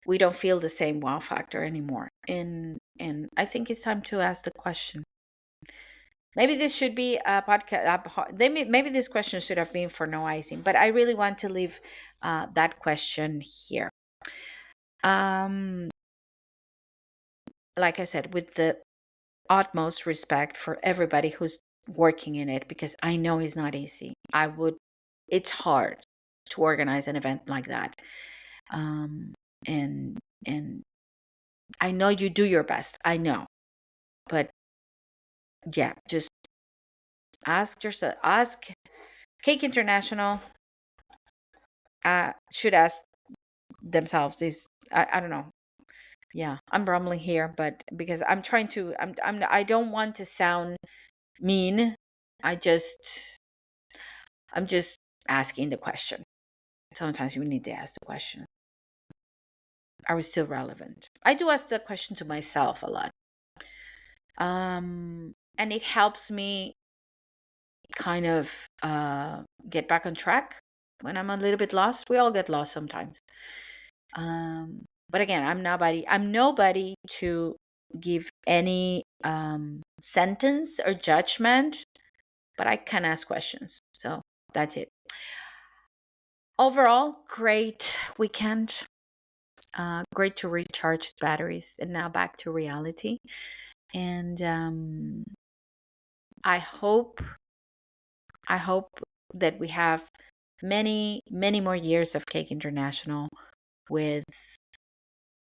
We don't feel the same wow factor anymore. And I think it's time to ask the question. Maybe this should be a podcast. Maybe this question should have been for no icing, but I really want to leave that question here. Like I said, with the utmost respect for everybody who's working in it, because I know it's not easy. It's hard to organize an event like that. And I know you do your best. I know. But yeah, just ask Cake International should ask themselves this. I don't know. Yeah, I'm rumbling here, but because I'm trying to, I don't want to sound mean. I'm just asking the question. Sometimes you need to ask the question. Are we still relevant? I do ask the question to myself a lot. And it helps me kind of get back on track when I'm a little bit lost. We all get lost sometimes. But again, I'm nobody to give any sentence or judgment, but I can ask questions. So that's it. Overall, great weekend. Great to recharge batteries, and now back to reality. And I hope I hope that we have many, many more years of Cake International with,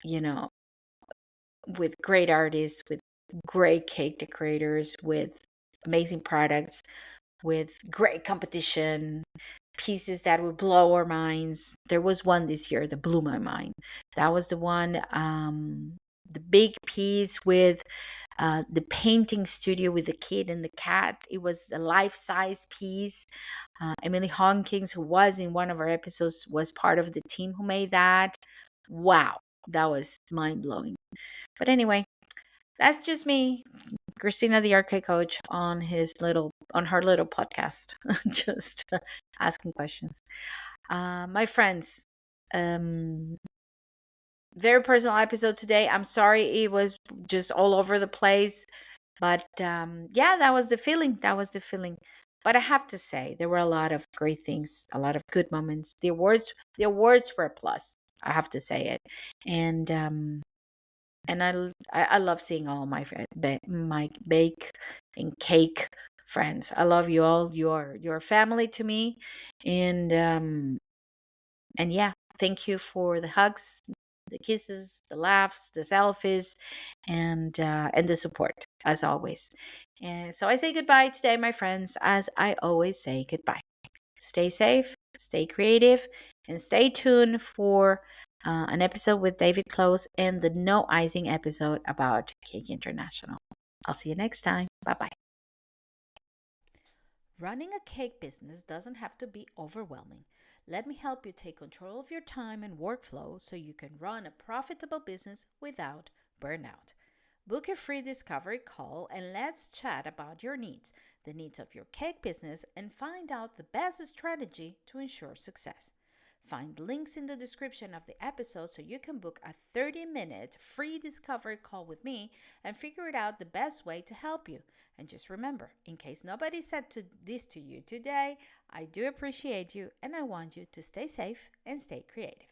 you know, with great artists, with great cake decorators, with amazing products, with great competition, pieces that would blow our minds. There was one this year that blew my mind. That was the one, the big piece with the painting studio with the kid and the cat. It was a life-size piece. Emily Hawkins, who was in one of our episodes, was part of the team who made that. Wow, that was mind-blowing. But anyway, that's just me, Christina, the arcade coach, on her little podcast, just asking questions. My friends, um, very personal episode today. I'm sorry it was just all over the place, but yeah, that was the feeling. That was the feeling. But I have to say, there were a lot of great things, a lot of good moments. The awards were a plus. I have to say it, and I love seeing all my bake and cake friends. I love you all. You're family to me, and yeah, thank you for the hugs, the kisses, the laughs, the selfies, and the support as always. And so I say goodbye today, my friends, as I always say goodbye. Stay safe, stay creative, and stay tuned for an episode with David Close and the no icing episode about Cake International. I'll see you next time. Bye bye. Running a cake business doesn't have to be overwhelming. Let me help you take control of your time and workflow so you can run a profitable business without burnout. Book a free discovery call and let's chat about your needs, the needs of your cake business, and find out the best strategy to ensure success. Find links in the description of the episode so you can book a 30-minute free discovery call with me and figure it out the best way to help you. And just remember, in case nobody said this to you today, I do appreciate you and I want you to stay safe and stay creative.